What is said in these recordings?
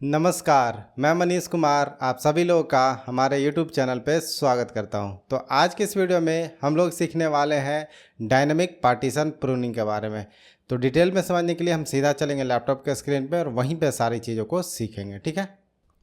नमस्कार, मैं मनीष कुमार आप सभी लोगों का हमारे YouTube चैनल पे स्वागत करता हूं। तो आज के इस वीडियो में हम लोग सीखने वाले हैं डायनेमिक पार्टीशन प्रूनिंग के बारे में। तो डिटेल में समझने के लिए हम सीधा चलेंगे लैपटॉप के स्क्रीन पे और वहीं पे सारी चीज़ों को सीखेंगे, ठीक है।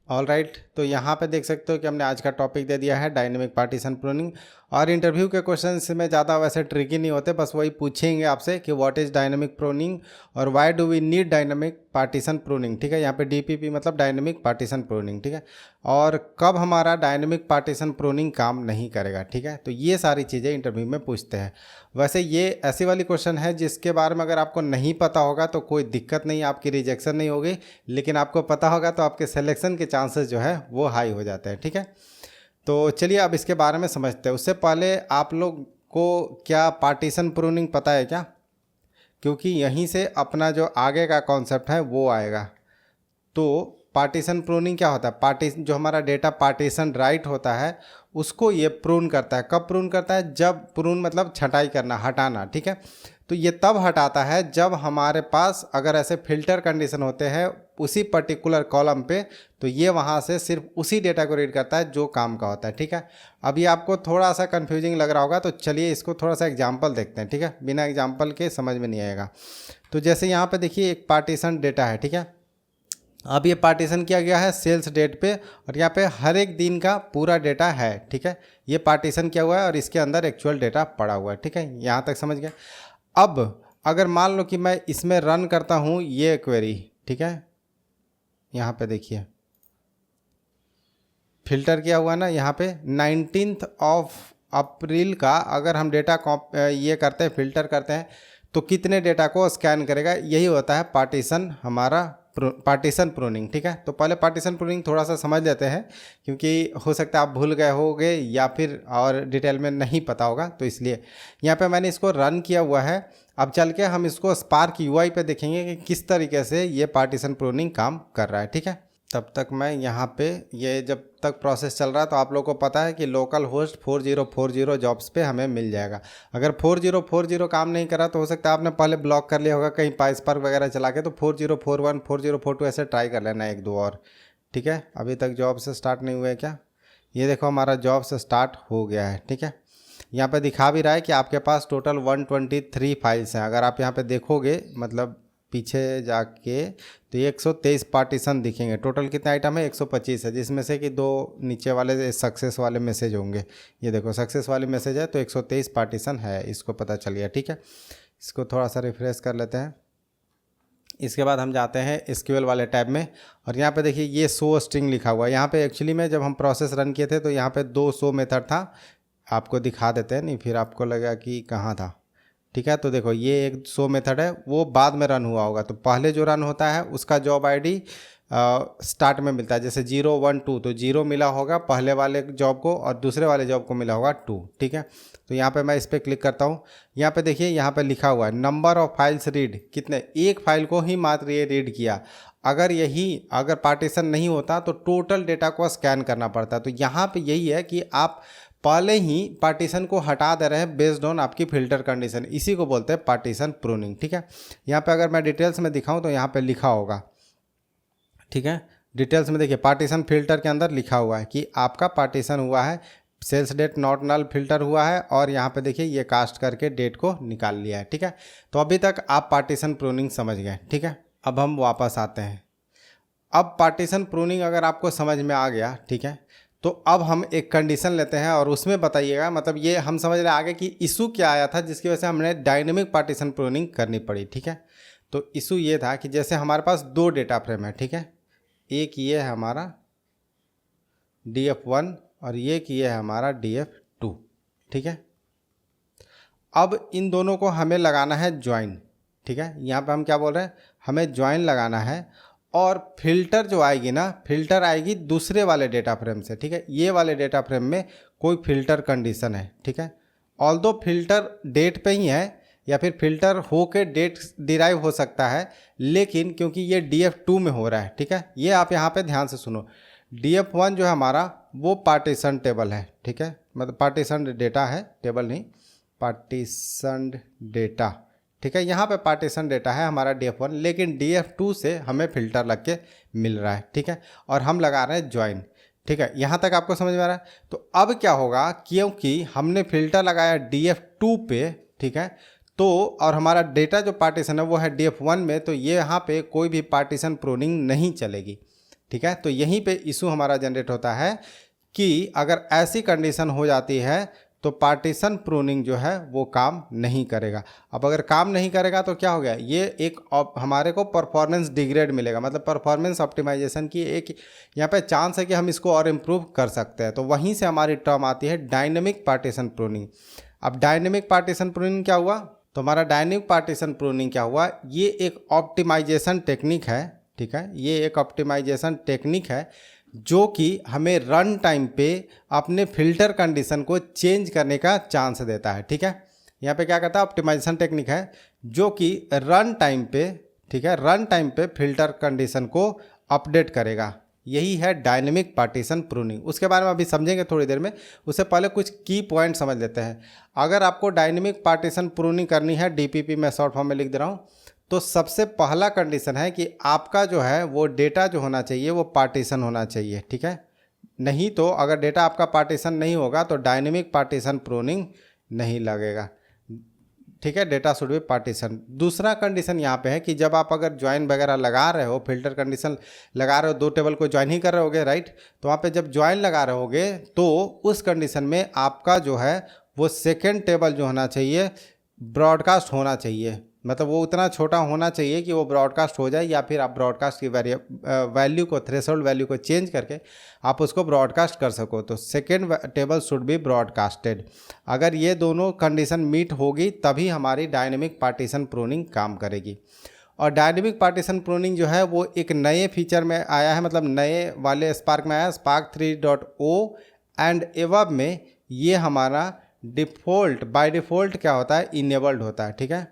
ऑल राइट, तो यहाँ पे देख सकते हो कि हमने आज का टॉपिक दे दिया है डायनेमिक पार्टीशन प्रूनिंग। और इंटरव्यू के क्वेश्चंस में ज़्यादा वैसे ट्रिकी नहीं होते, बस वही पूछेंगे आपसे कि व्हाट इज़ डायनेमिक प्रूनिंग और why do we need dynamic partition pruning, ठीक है। यहाँ पे डीपीपी मतलब डायनेमिक पार्टीशन प्रूनिंग, ठीक है। और कब हमारा डायनेमिक पार्टीशन प्रूनिंग काम नहीं करेगा, ठीक है। तो ये सारी चीज़ें इंटरव्यू में पूछते हैं। वैसे ये ऐसी वाली क्वेश्चन है जिसके बारे में अगर आपको नहीं पता होगा तो कोई दिक्कत नहीं, आपकी रिजेक्शन नहीं होगी, लेकिन आपको पता होगा तो आपके सिलेक्शन के चांसेस जो है वो हाई हो जाते हैं, ठीक है। तो चलिए अब इसके बारे में समझते हैं। उससे पहले आप लोग को क्या पार्टीशन प्रूनिंग पता है क्या? क्योंकि यहीं से अपना जो आगे का कॉन्सेप्ट है वो आएगा। तो पार्टीशन प्रूनिंग क्या होता है? पार्टीशन जो हमारा डेटा पार्टीशन राइट होता है उसको ये प्रून करता है। कब प्रून करता है? जब प्रून मतलब छटाई करना, हटाना, ठीक है। तो ये तब हटाता है जब हमारे पास अगर ऐसे फिल्टर कंडीशन होते हैं उसी पर्टिकुलर कॉलम पे, तो ये वहाँ से सिर्फ उसी डेटा को रीड करता है जो काम का होता है, ठीक है। अभी आपको थोड़ा सा कन्फ्यूजिंग लग रहा होगा, तो चलिए इसको थोड़ा सा एग्जाम्पल देखते हैं, ठीक है। बिना एग्जाम्पल के समझ में नहीं आएगा। तो जैसे यहाँ पे देखिए एक पार्टीशन डेटा है, ठीक है। अब ये पार्टीशन किया गया है सेल्स डेट पे और यहाँ पे हर एक दिन का पूरा डेटा है, ठीक है। ये पार्टीशन किया हुआ है और इसके अंदर एक्चुअल डेटा पड़ा हुआ है, ठीक है। यहाँ तक समझ गए। अब अगर मान लो कि मैं इसमें रन करता हूँ ये क्वेरी, ठीक है। यहाँ पे देखिए फिल्टर किया हुआ ना, यहाँ पे 19 अप्रैल का अगर हम डेटा ये करते हैं, फिल्टर करते हैं, तो कितने डेटा को स्कैन करेगा? यही होता है पार्टीशन, हमारा पार्टीशन प्रूनिंग, ठीक है। तो पहले पार्टीशन प्रूनिंग थोड़ा सा समझ लेते हैं, क्योंकि हो सकता है आप भूल गए होगे या फिर और डिटेल में नहीं पता होगा, तो इसलिए यहाँ पे मैंने इसको रन किया हुआ है। अब चल के हम इसको स्पार्क यूआई पे देखेंगे कि किस तरीके से ये पार्टीशन प्रूनिंग काम कर रहा है, ठीक है। तब तक मैं यहाँ पे ये जब तक प्रोसेस चल रहा है तो आप लोगों को पता है कि लोकल होस्ट 4040 जॉब्स पे हमें मिल जाएगा। अगर 4040 काम नहीं करा तो हो सकता है आपने पहले ब्लॉक कर लिया होगा कहीं पाइसपार्क वगैरह चला के, तो 4041 4042 ऐसे ट्राई कर लेना एक दो और, ठीक है। अभी तक जॉब से स्टार्ट नहीं हुआ है क्या? ये देखो हमारा जॉब से स्टार्ट हो गया है, ठीक है। यहाँ पे दिखा भी रहा है कि आपके पास टोटल 123 फाइल्स हैं। अगर आप यहाँ पे देखोगे मतलब पीछे जाके तो ये 123 पार्टीशन दिखेंगे। टोटल कितने आइटम है? 125 है, जिसमें से कि दो नीचे वाले सक्सेस वाले मैसेज होंगे। ये देखो सक्सेस वाले मैसेज है, तो 123 पार्टीशन है, इसको पता चल गया, ठीक है। इसको थोड़ा सा रिफ्रेश कर लेते हैं। इसके बाद हम जाते हैं एसक्यूएल वाले टैब में और यहाँ पे देखिए ये शो स्ट्रिंग लिखा हुआ है। यहाँ पे एक्चुअली में जब हम प्रोसेस रन किए थे तो यहाँ पे 2 शो मेथड था, आपको दिखा देते हैं, नहीं फिर आपको लगा कि कहाँ था, ठीक है। तो देखो ये एक शो मेथड है, वो बाद में रन हुआ होगा। तो पहले जो रन होता है उसका जॉब आईडी स्टार्ट में मिलता है, जैसे 0 1 2, तो 0 मिला होगा पहले वाले जॉब को और दूसरे वाले जॉब को मिला होगा 2, ठीक है। तो यहाँ पे मैं इस पर क्लिक करता हूँ। यहाँ पे देखिए यहाँ पे लिखा हुआ है नंबर ऑफ फाइल्स रीड, कितने? एक फाइल को ही मात्र ये रीड किया। अगर पार्टीशन नहीं होता तो टोटल डेटा को स्कैन करना पड़ता। तो यहाँ पे यही है कि आप पहले ही पार्टीशन को हटा दे रहे हैं बेस्ड ऑन आपकी फिल्टर कंडीशन, इसी को बोलते हैं पार्टीशन प्रूनिंग, ठीक है। यहाँ पे अगर मैं डिटेल्स में दिखाऊं तो यहाँ पे लिखा होगा, ठीक है। डिटेल्स में देखिए पार्टीशन फिल्टर के अंदर लिखा हुआ है कि आपका पार्टीशन हुआ है, sales date not null filter हुआ है और यहाँ पे देखिए ये कास्ट करके डेट को निकाल लिया है, ठीक है। तो अभी तक आप पार्टीशन प्रूनिंग समझ गए, ठीक है। अब हम वापस आते हैं। अब पार्टीशन प्रूनिंग अगर आपको समझ में आ गया, ठीक है, तो अब हम एक कंडीशन लेते हैं और उसमें बताइएगा, मतलब ये हम समझ रहे आगे कि इशू क्या आया था जिसकी वजह से हमने डायनेमिक पार्टीशन प्रूनिंग करनी पड़ी, ठीक है। तो इशू ये था कि जैसे हमारे पास 2 डेटा फ्रेम है, ठीक है। एक ये है हमारा DF1 और एक ये है हमारा DF2, ठीक है। अब इन दोनों को हमें लगाना है ज्वाइन, ठीक है। यहाँ पे हम क्या बोल रहे हैं, हमें ज्वाइन लगाना है और फिल्टर जो आएगी ना, फिल्टर आएगी दूसरे वाले डेटा फ्रेम से, ठीक है। ये वाले डेटा फ्रेम में कोई फिल्टर कंडीशन है, ठीक है। ऑल्दो फिल्टर डेट पे ही है या फिर फिल्टर हो के डेट डिराइव हो सकता है, लेकिन क्योंकि ये DF2 में हो रहा है, ठीक है। ये आप यहाँ पे ध्यान से सुनो। DF1 जो है हमारा वो पार्टीशन टेबल है, ठीक है, मतलब पार्टीशन डेटा है, टेबल नहीं, पार्टीशन डेटा, ठीक है। यहाँ पे पार्टीशन डेटा है हमारा DF1, लेकिन DF2 से हमें फ़िल्टर लग के मिल रहा है, ठीक है, और हम लगा रहे हैं ज्वाइन, ठीक है। यहाँ तक आपको समझ में आ रहा है। तो अब क्या होगा, क्योंकि हमने फ़िल्टर लगाया DF2 पे, ठीक है, तो और हमारा डेटा जो पार्टीशन है वो है DF1 में, तो ये यहाँ पे कोई भी पार्टीशन प्रूनिंग नहीं चलेगी, ठीक है। तो यहीं पे इशू हमारा जनरेट होता है कि अगर ऐसी कंडीशन हो जाती है तो पार्टीशन प्रूनिंग जो है वो काम नहीं करेगा। अब अगर काम नहीं करेगा तो क्या हो गया, ये एक हमारे को परफॉर्मेंस डिग्रेड मिलेगा, मतलब परफॉर्मेंस ऑप्टिमाइजेशन की एक यहाँ पे चांस है कि हम इसको और इम्प्रूव कर सकते हैं। तो वहीं से हमारी टर्म आती है डायनेमिक पार्टीशन प्रूनिंग। अब डायनेमिक पार्टीशन प्रूनिंग क्या हुआ, तो हमारा डायनेमिक पार्टीशन प्रूनिंग क्या हुआ, ये एक ऑप्टिमाइजेशन टेक्निक है, ठीक है, ये एक ऑप्टिमाइजेशन टेक्निक है जो कि हमें रन टाइम पे अपने फ़िल्टर कंडीशन को चेंज करने का चांस देता है, ठीक है। यहाँ पे क्या कहता है, ऑप्टिमाइजेशन टेक्निक है जो कि रन टाइम पे, ठीक है, रन टाइम पे फ़िल्टर कंडीशन को अपडेट करेगा। यही है डायनेमिक पार्टीशन प्रूनिंग। उसके बारे में अभी समझेंगे थोड़ी देर में, उससे पहले कुछ की पॉइंट समझ लेते हैं। अगर आपको डायनेमिक पार्टीशन प्रूनिंग करनी है, DPP में शॉर्ट फॉर्म में लिख दे रहा हूँ, तो सबसे पहला कंडीशन है कि आपका जो है वो डेटा जो होना चाहिए वो पार्टीशन होना चाहिए, ठीक है। नहीं तो अगर डेटा आपका पार्टीशन नहीं होगा तो डायनेमिक पार्टीशन प्रूनिंग नहीं लगेगा, ठीक है। Data should be partition. दूसरा कंडीशन यहाँ पे है कि जब आप अगर ज्वाइन वगैरह लगा रहे हो, फिल्टर कंडीशन लगा रहे हो, दो टेबल को ज्वाइन ही कर रहे होगे, राइट, तो वहाँ पे जब ज्वाइन लगा रहे होगे तो उस कंडीशन में आपका जो है वो सेकेंड टेबल जो होना चाहिए ब्रॉडकास्ट होना चाहिए, मतलब वो उतना छोटा होना चाहिए कि वो ब्रॉडकास्ट हो जाए, या फिर आप ब्रॉडकास्ट की वैल्यू को, थ्रेशोल्ड वैल्यू को चेंज करके आप उसको ब्रॉडकास्ट कर सको। तो second table should be broadcasted. अगर ये दोनों कंडीशन मीट होगी तभी हमारी डायनेमिक पार्टीशन प्रूनिंग काम करेगी। और डायनेमिक पार्टीशन प्रूनिंग जो है वो एक नए फीचर में आया है, मतलब नए वाले स्पार्क में आया, स्पार्क 3.0 एंड एवब में ये हमारा डिफ़ॉल्ट, बाय डिफ़ॉल्ट क्या होता है, इनेबल्ड होता है, ठीक है,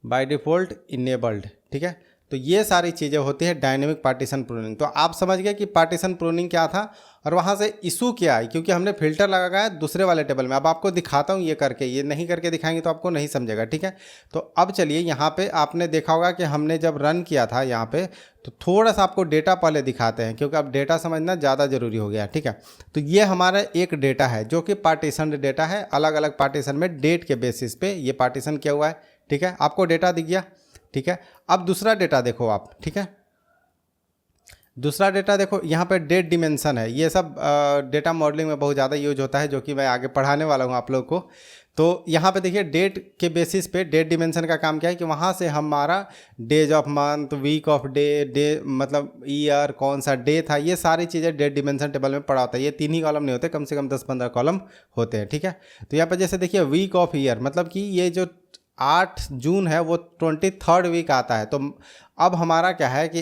बाय डिफ़ॉल्ट इनेबल्ड, ठीक है। तो ये सारी चीज़ें होती है डायनेमिक पार्टीशन प्रूनिंग। तो आप समझ गए कि पार्टीशन प्रूनिंग क्या था और वहाँ से इशू क्या है, क्योंकि हमने फ़िल्टर लगाया दूसरे वाले टेबल में। अब आपको दिखाता हूँ ये करके, ये नहीं करके दिखाएंगे तो आपको नहीं समझेगा, ठीक है। तो अब चलिए, यहाँ पे आपने देखा होगा कि हमने जब रन किया था यहाँ पे, तो थोड़ा सा आपको डेटा पहले दिखाते हैं, क्योंकि अब डेटा समझना ज़्यादा ज़रूरी हो गया, ठीक है। तो ये हमारा एक डेटा है जो कि पार्टीशन डेटा है, अलग अलग पार्टीशन में डेट के बेसिस पे ये पार्टीशन किया हुआ है, ठीक है। आपको डेटा दिख गया, ठीक है। अब दूसरा डेटा देखो आप, ठीक है, दूसरा डेटा देखो, यहाँ पे डेट डिमेंशन है। ये सब डेटा मॉडलिंग में बहुत ज़्यादा यूज होता है, जो कि मैं आगे पढ़ाने वाला हूँ आप लोग को। तो यहाँ पे देखिए डेट के बेसिस पे डेट डिमेंशन का काम क्या है कि वहाँ से हमारा days of month, week of day मतलब ईयर, कौन सा डे था, ये सारी चीज़ें डेट डिमेंशन टेबल में पड़ा होता है। ये 3 ही कॉलम नहीं होते, कम से कम 10-15 कॉलम होते हैं, ठीक है। तो यहाँ पर जैसे देखिए वीक ऑफ ईयर, मतलब कि ये जो 8 जून है वो 23rd वीक आता है। तो अब हमारा क्या है कि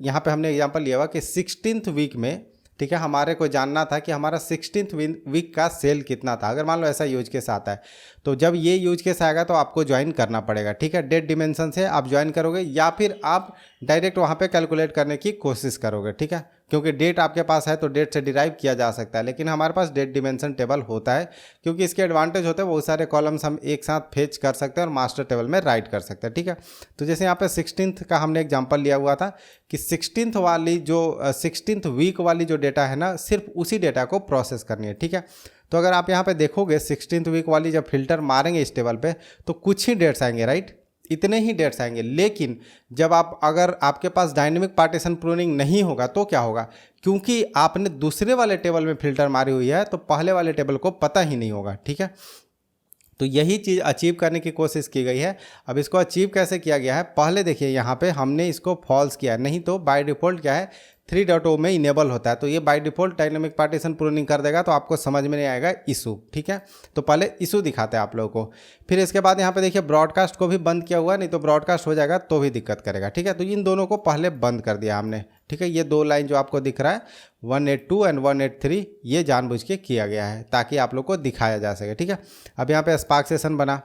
यहाँ पे हमने एग्जांपल लिया हुआ कि 16th वीक में, ठीक है, हमारे को जानना था कि हमारा 16th वीक का सेल कितना था। अगर मान लो ऐसा यूज केस आता है, तो जब ये यूज केस आएगा तो आपको ज्वाइन करना पड़ेगा, ठीक है। डेट डिमेंशन से आप ज्वाइन करोगे या फिर आप डायरेक्ट वहाँ पे कैलकुलेट करने की कोशिश करोगे, ठीक है, क्योंकि डेट आपके पास है तो डेट से डिराइव किया जा सकता है। लेकिन हमारे पास डेट डिमेंशन टेबल होता है, क्योंकि इसके एडवांटेज होते हैं, बहुत सारे कॉलम्स हम एक साथ फेच कर सकते हैं और मास्टर टेबल में राइट कर सकते हैं, ठीक है। तो जैसे यहाँ पे 16th का हमने एग्जांपल लिया हुआ था कि 16th वीक वाली जो डेटा है ना, सिर्फ उसी डेटा को प्रोसेस करनी है, ठीक है। तो अगर आप यहाँ पे देखोगे 16th वीक वाली जब फिल्टर मारेंगे इस टेबल पे तो कुछ ही डेट्स आएंगे, राइट, इतने ही डेट्स आएंगे। लेकिन जब अगर आपके पास डायनेमिक पार्टीशन प्रूनिंग नहीं होगा तो क्या होगा, क्योंकि आपने दूसरे वाले टेबल में फिल्टर मारी हुई है तो पहले वाले टेबल को पता ही नहीं होगा, ठीक है। तो यही चीज़ अचीव करने की कोशिश की गई है। अब इसको अचीव कैसे किया गया है, पहले देखिए यहाँ पे हमने इसको फॉल्स किया है, नहीं तो बाय डिफ़ॉल्ट क्या है 3.0 में इनेबल होता है, तो ये by default dynamic partition pruning कर देगा, तो आपको समझ में नहीं आएगा इशू, ठीक है। तो पहले इशू दिखाते हैं आप लोगों को, फिर इसके बाद यहाँ पे देखिए ब्रॉडकास्ट को भी बंद किया हुआ है, नहीं तो ब्रॉडकास्ट हो जाएगा तो भी दिक्कत करेगा, ठीक है। तो इन दोनों को पहले बंद कर दिया हमने, ठीक है। ये 2 लाइन जो आपको दिख रहा है 182 एंड 183, ये जानबूझ के किया गया है ताकि आप लोग को दिखाया जा सके, ठीक है। अब यहाँ पे स्पार्क सेशन बना,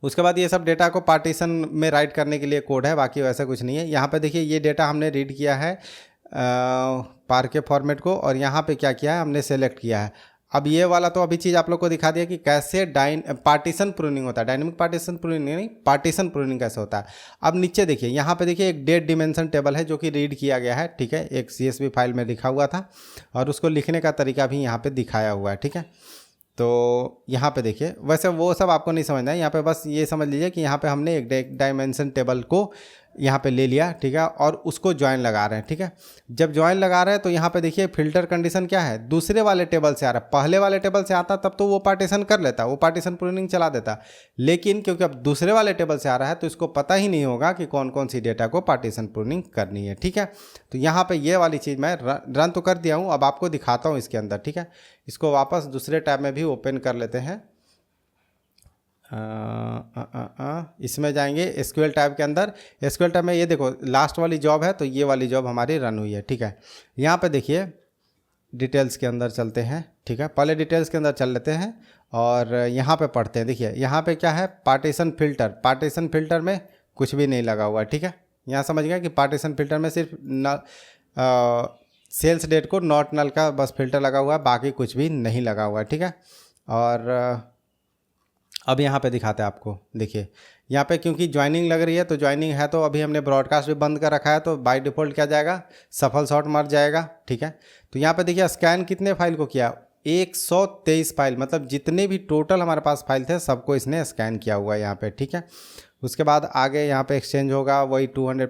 उसके बाद ये सब डेटा को पार्टीशन में राइट करने के लिए कोड है, बाकी वैसा कुछ नहीं है। यहाँ पे देखिए ये डेटा हमने रीड किया है पार के फॉर्मेट को, और यहाँ पे क्या किया है हमने सेलेक्ट किया है। अब ये वाला तो अभी चीज़ आप लोग को दिखा दिया कि कैसे पार्टीशन प्रूनिंग होता है, डायनेमिक पार्टीशन प्रूनिंग नहीं, पार्टीशन प्रूनिंग कैसे होता है। अब नीचे देखिए, यहाँ पे देखिए एक डेट डिमेंशन टेबल है जो कि रीड किया गया है, ठीक है, एक CSV फाइल में लिखा हुआ था और उसको लिखने का तरीका भी यहाँ पे दिखाया हुआ है, ठीक है। तो यहाँ पे देखिए, वैसे वो सब आपको नहीं समझना है, यहाँ पे बस ये समझ लीजिए कि यहाँ पे हमने एक डायमेंशन टेबल को यहाँ पे ले लिया, ठीक है, और उसको ज्वाइन लगा रहे हैं, ठीक है। जब ज्वाइन लगा रहे हैं तो यहाँ पे देखिए फिल्टर कंडीशन क्या है, दूसरे वाले टेबल से आ रहा है, पहले वाले टेबल से आता तब तो वो पार्टीशन कर लेता, वो पार्टीशन प्रूनिंग चला देता, लेकिन क्योंकि अब दूसरे वाले टेबल से आ रहा है तो इसको पता ही नहीं होगा कि कौन कौन सी डेटा को पार्टीशन प्रूनिंग करनी है, ठीक है। तो यहाँ पे ये वाली चीज़ मैं रन तो कर दिया हूँ, अब आपको दिखाता हूँ इसके अंदर, ठीक है। इसको वापस दूसरे टैब में भी ओपन कर लेते हैं। इसमें जाएंगे SQL टैब के अंदर, SQL टैब में ये देखो लास्ट वाली जॉब है, तो ये वाली जॉब हमारी रन हुई है, ठीक है। यहाँ पे देखिए डिटेल्स के अंदर चलते हैं, ठीक है, पहले डिटेल्स के अंदर चल लेते हैं और यहाँ पे पढ़ते हैं। देखिए यहाँ पे क्या है, पार्टीशन फिल्टर, पार्टीशन फिल्टर में कुछ भी नहीं लगा हुआ है, ठीक है। यहाँ समझ गया कि पार्टीशन फिल्टर में सिर्फ सेल्स डेट को नॉट नल का बस फिल्टर लगा हुआ है, बाकी कुछ भी नहीं लगा हुआ है, ठीक है। और अब यहाँ पे दिखाते हैं आपको, देखिए यहाँ पे क्योंकि ज्वाइनिंग लग रही है तो ज्वाइनिंग है, तो अभी हमने ब्रॉडकास्ट भी बंद कर रखा है, तो बाय डिफ़ॉल्ट क्या जाएगा, सफल शॉट मर जाएगा, ठीक है। तो यहाँ पे देखिए स्कैन कितने फाइल को किया, 123 फाइल, मतलब जितने भी टोटल हमारे पास फाइल थे सबको इसने स्कैन किया हुआ है यहाँ पे, ठीक है। उसके बाद आगे यहाँ पे एक्सचेंज होगा, वही 200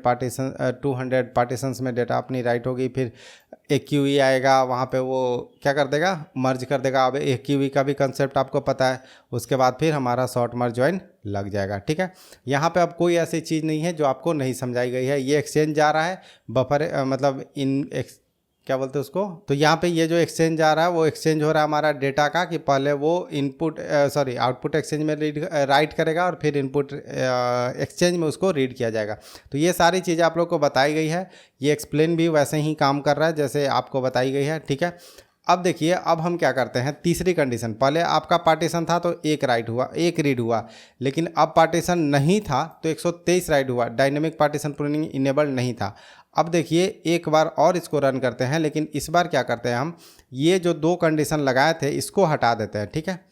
पार्टीशंस में डेटा अपनी राइट होगी, फिर एक QE आएगा, वहाँ पे वो क्या कर देगा, मर्ज कर देगा। अब एक QE का भी कंसेप्ट आपको पता है। उसके बाद फिर हमारा शॉर्ट मर्ज ज्वाइन लग जाएगा, ठीक है। यहाँ पे अब कोई ऐसी चीज़ नहीं है जो आपको नहीं समझाई गई है। ये एक्सचेंज जा रहा है बफर, मतलब क्या बोलते हैं उसको, तो यहाँ पे ये जो एक्सचेंज आ रहा है वो एक्सचेंज हो रहा है हमारा डेटा का, कि पहले वो आउटपुट एक्सचेंज में राइट करेगा और फिर इनपुट एक्सचेंज में उसको रीड किया जाएगा। तो ये सारी चीज़ें आप लोग को बताई गई है, ये एक्सप्लेन भी वैसे ही काम कर रहा है जैसे आपको बताई गई है, ठीक है। अब देखिए, अब हम क्या करते हैं, तीसरी कंडीशन, पहले आपका पार्टीशन था तो एक राइट हुआ, एक रीड हुआ, लेकिन अब पार्टीशन नहीं था तो 123 राइट हुआ, डायनेमिक पार्टीशन प्रूनिंग इनेबल्ड नहीं था। अब देखिए एक बार और इसको रन करते हैं, लेकिन इस बार क्या करते हैं, हम ये जो 2 कंडीशन लगाए थे इसको हटा देते हैं, ठीक है।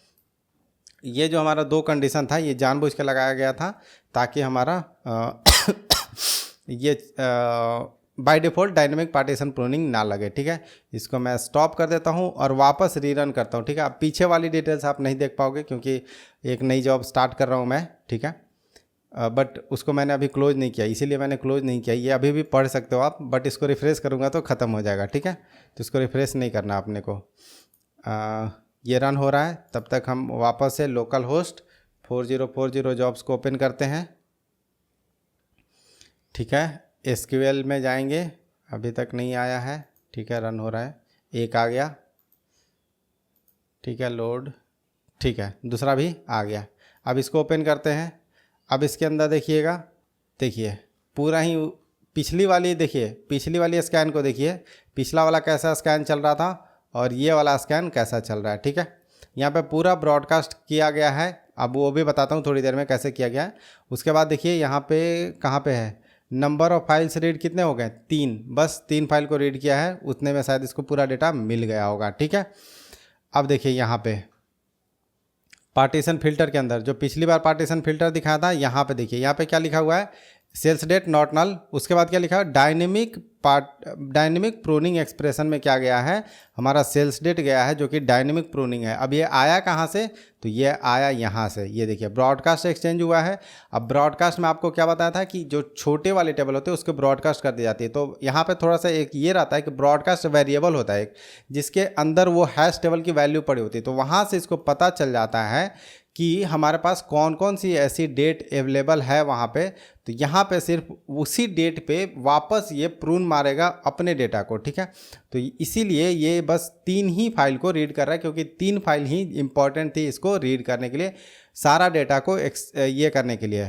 ये जो हमारा 2 कंडीशन था ये जानबूझ के लगाया गया था ताकि हमारा ये by default dynamic partition pruning ना लगे, ठीक है। इसको मैं स्टॉप कर देता हूँ और वापस रीरन करता हूँ, ठीक है। अब पीछे वाली डिटेल्स आप नहीं देख पाओगे क्योंकि एक नई जॉब स्टार्ट कर रहा हूँ मैं, ठीक है। बट उसको मैंने अभी क्लोज नहीं किया, इसीलिए मैंने क्लोज नहीं किया। ये अभी भी पढ़ सकते हो आप, बट इसको रिफ़्रेश करूँगा तो ख़त्म हो जाएगा, ठीक है। तो इसको रिफ़्रेश नहीं करना अपने को। ये रन हो रहा है, तब तक हम वापस से लोकल होस्ट 4040 जॉब्स को ओपन करते हैं, ठीक है। SQL में जाएंगे, अभी तक नहीं आया है, ठीक है, रन हो रहा है, एक आ गया, ठीक है, लोड, ठीक है, दूसरा भी आ गया। अब इसको ओपन करते हैं। अब इसके अंदर देखिएगा, देखिए पूरा ही पिछली वाली, देखिए पिछली वाली स्कैन को देखिए, पिछला वाला कैसा स्कैन चल रहा था और ये वाला स्कैन कैसा चल रहा है, ठीक है। यहाँ पे पूरा ब्रॉडकास्ट किया गया है, अब वो भी बताता हूँ थोड़ी देर में कैसे किया गया है। उसके बाद देखिए यहाँ पे कहाँ पे है, नंबर ऑफ फाइल्स रीड कितने हो गए, 3, बस 3 फाइल को रीड किया है, उतने में शायद इसको पूरा डेटा मिल गया होगा, ठीक है। अब देखिए यहाँ पे पार्टीशन फिल्टर के अंदर जो पिछली बार पार्टीशन फिल्टर दिखाया था, यहाँ पे देखिए, यहाँ पे क्या लिखा हुआ है, सेल्स डेट नॉट नल। उसके बाद क्या लिखा है, डायनेमिक प्रूनिंग एक्सप्रेशन में क्या गया है, हमारा सेल्स डेट गया है जो कि डायनेमिक प्रूनिंग है। अब ये आया कहाँ से, तो ये आया यहाँ से, ये देखिए ब्रॉडकास्ट एक्सचेंज हुआ है। अब ब्रॉडकास्ट में आपको क्या बताया था कि जो छोटे वाले टेबल होते हैं उसको ब्रॉडकास्ट कर दी जाती है। तो यहाँ पे थोड़ा सा एक ये रहता है कि ब्रॉडकास्ट वेरिएबल होता है एक, जिसके अंदर वो हैश टेबल की वैल्यू पड़ी होती है, तो वहाँ से इसको पता चल जाता है कि हमारे पास कौन कौन सी ऐसी डेट अवेलेबल है वहाँ पे। तो यहाँ पे सिर्फ उसी डेट पे वापस ये प्रून मारेगा अपने डेटा को, ठीक है। तो इसीलिए ये बस 3 ही फाइल को रीड कर रहा है, क्योंकि 3 फाइल ही इम्पॉर्टेंट थी इसको रीड करने के लिए, सारा डेटा को ये करने के लिए,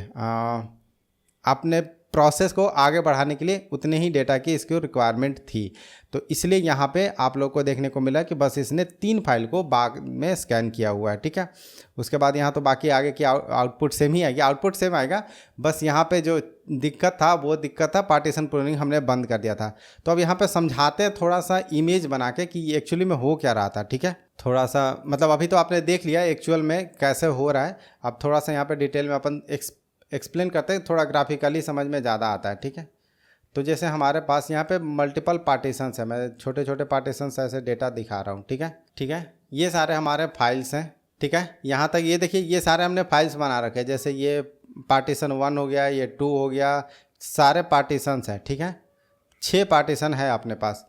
अपने प्रोसेस को आगे बढ़ाने के लिए उतने ही डेटा की इसकी रिक्वायरमेंट थी। तो इसलिए यहाँ पे आप लोग को देखने को मिला कि बस इसने 3 फाइल को बाद में स्कैन किया हुआ है, ठीक है। उसके बाद यहाँ तो बाकी आगे की आउटपुट सेम ही आएगी, आउटपुट सेम आएगा, बस यहाँ पे जो दिक्कत था वो दिक्कत था पार्टीशन प्रूनिंग हमने बंद कर दिया था। तो अब यहाँ पे समझाते हैं थोड़ा सा इमेज बना के कि ये एक्चुअली में हो क्या रहा था, ठीक है। थोड़ा सा मतलब अभी तो आपने देख लिया एक्चुअल में कैसे हो रहा है, अब थोड़ा सा यहाँ पे डिटेल में अपन एक्सप्लेन करते हैं, थोड़ा ग्राफिकली समझ में ज़्यादा आता है, ठीक है। तो जैसे हमारे पास यहाँ पे मल्टीपल पार्टीशंस है, मैं छोटे छोटे पार्टीशंस ऐसे डेटा दिखा रहा हूँ, ठीक है, ठीक है। ये सारे हमारे फाइल्स हैं, ठीक है। यहाँ तक ये देखिए ये सारे हमने फाइल्स बना रखे हैं, जैसे ये पार्टीशन 1 हो गया, ये 2 हो गया, सारे पार्टीशंस हैं, ठीक है। 6 पार्टीशन है अपने पास।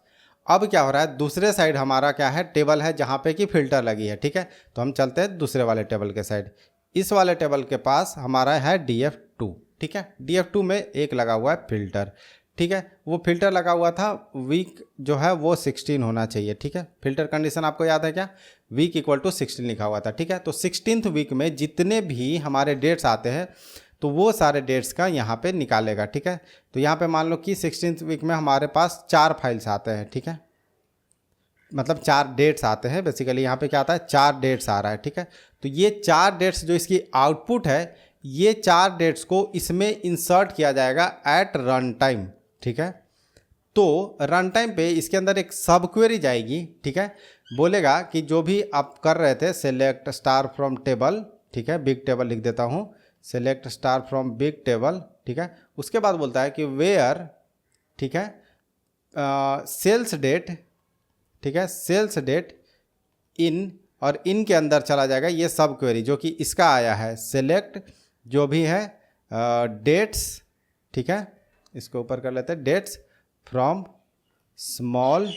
अब क्या हो रहा है, दूसरे साइड हमारा क्या है, टेबल है जहाँ पे कि फ़िल्टर लगी है, ठीक है। तो हम चलते हैं दूसरे वाले टेबल के साइड। इस वाले टेबल के पास हमारा है DF2, ठीक है। DF2 में एक लगा हुआ है फ़िल्टर, ठीक है। वो फ़िल्टर लगा हुआ था, वीक जो है वो 16 होना चाहिए, ठीक है। फ़िल्टर कंडीशन आपको याद है क्या, वीक इक्वल टू 16 लिखा हुआ था, ठीक है। तो 16th वीक में जितने भी हमारे डेट्स आते हैं तो वो सारे डेट्स का यहाँ पे निकालेगा, ठीक है। तो यहाँ पे मान लो कि 16th वीक में हमारे पास 4 फाइल्स आते हैं, ठीक है, मतलब 4 डेट्स आते हैं। बेसिकली यहाँ पे क्या आता है, 4 डेट्स आ रहा है, ठीक है। तो ये 4 डेट्स जो इसकी आउटपुट है, ये 4 डेट्स को इसमें इंसर्ट किया जाएगा एट रन टाइम, ठीक है। तो रन टाइम पे इसके अंदर एक सब क्वेरी जाएगी, ठीक है। बोलेगा कि जो भी आप कर रहे थे सेलेक्ट स्टार फ्रॉम टेबल, ठीक है, बिग टेबल लिख देता हूँ, select star from big table, ठीक है। उसके बाद बोलता है कि वेयर, ठीक है, सेल्स डेट, ठीक है, सेल्स डेट इन, और इन के अंदर चला जाएगा ये सब क्वेरी जो कि इसका आया है, सेलेक्ट जो भी है डेट्स, ठीक है, इसको ऊपर कर लेते हैं, डेट्स फ्रॉम स्मॉल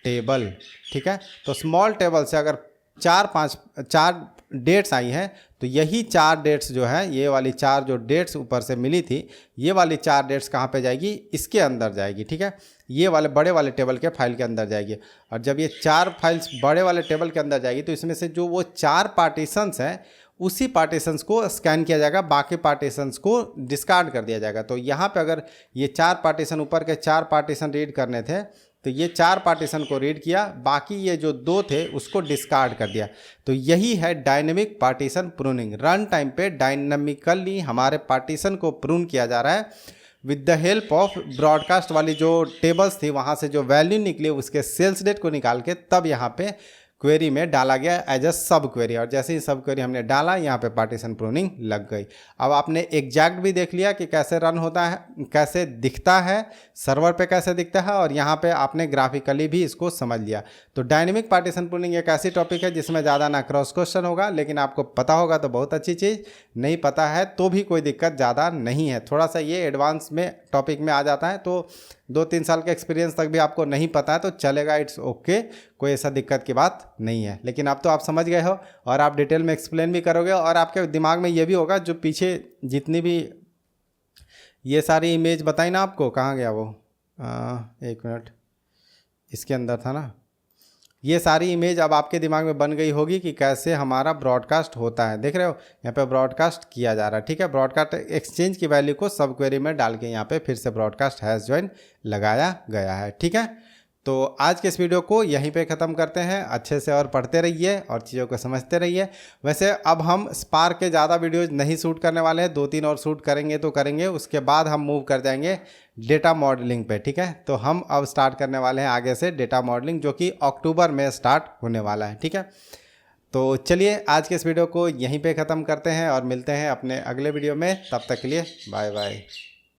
टेबल, ठीक है। तो स्मॉल टेबल से अगर 4 डेट्स आई हैं तो यही 4 डेट्स जो है, ये वाली 4 जो डेट्स ऊपर से मिली थी, ये वाली 4 डेट्स कहाँ पे जाएगी, इसके अंदर जाएगी, ठीक है। ये वाले बड़े वाले टेबल के फाइल के अंदर जाएगी। और जब ये 4 फाइल्स बड़े वाले टेबल के अंदर जाएगी तो इसमें से जो वो 4 पार्टीशंस हैं उसी पार्टीशंस को स्कैन किया जाएगा, बाकी पार्टीशंस को डिस्कार्ड कर दिया जाएगा। तो यहाँ पे अगर ये 4 पार्टीशन, ऊपर के 4 पार्टीशन रीड करने थे तो ये 4 पार्टीशन को रीड किया, बाकी ये जो 2 थे उसको डिस्कार्ड कर दिया। तो यही है dynamic partition pruning. Run time पे डायनेमिकली हमारे पार्टीशन को प्रून किया जा रहा है with the help of broadcast वाली जो टेबल्स थी, वहाँ से जो वैल्यू निकली उसके सेल्स डेट को निकाल के तब यहाँ पे क्वेरी में डाला गया एज अ सब क्वेरी। और जैसे ही सब क्वेरी हमने डाला यहाँ पे पार्टीशन प्रूनिंग लग गई। अब आपने एग्जैक्ट भी देख लिया कि कैसे रन होता है, कैसे दिखता है, सर्वर पे कैसे दिखता है, और यहाँ पे आपने ग्राफिकली भी इसको समझ लिया। तो डायनेमिक पार्टीशन प्रूनिंग एक ऐसी टॉपिक है जिसमें ज़्यादा ना क्रॉस क्वेश्चन होगा, लेकिन आपको पता होगा तो बहुत अच्छी चीज़, नहीं पता है तो भी कोई दिक्कत ज़्यादा नहीं है। थोड़ा सा ये एडवांस में टॉपिक में आ जाता है, तो 2-3 साल के एक्सपीरियंस तक भी आपको नहीं पता है तो चलेगा, इट्स ओके, कोई ऐसा दिक्कत की बात नहीं है। लेकिन अब तो आप समझ गए हो और आप डिटेल में एक्सप्लेन भी करोगे, और आपके दिमाग में ये भी होगा जो पीछे जितनी भी ये सारी इमेज बताई ना आपको, कहाँ गया वो, 1 मिनट, इसके अंदर था ना, ये सारी इमेज अब आपके दिमाग में बन गई होगी कि कैसे हमारा ब्रॉडकास्ट होता है। देख रहे हो यहाँ पे ब्रॉडकास्ट किया जा रहा है, ठीक है। ब्रॉडकास्ट एक्सचेंज की वैल्यू को सब क्वेरी में डाल के यहाँ पे फिर से ब्रॉडकास्ट हैज़ जॉइन लगाया गया है, ठीक है। तो आज के इस वीडियो को यहीं पे ख़त्म करते हैं। अच्छे से और पढ़ते रहिए और चीज़ों को समझते रहिए। वैसे अब हम स्पार्क के ज़्यादा वीडियोज़ नहीं शूट करने वाले हैं, 2-3 और शूट करेंगे तो करेंगे, उसके बाद हम मूव कर जाएंगे डेटा मॉडलिंग पे, ठीक है। तो हम अब स्टार्ट करने वाले हैं आगे से डेटा मॉडलिंग, जो कि अक्टूबर में स्टार्ट होने वाला है, ठीक है। तो चलिए आज के इस वीडियो को यहीं पे ख़त्म करते हैं और मिलते हैं अपने अगले वीडियो में। तब तक के लिए बाय बाय।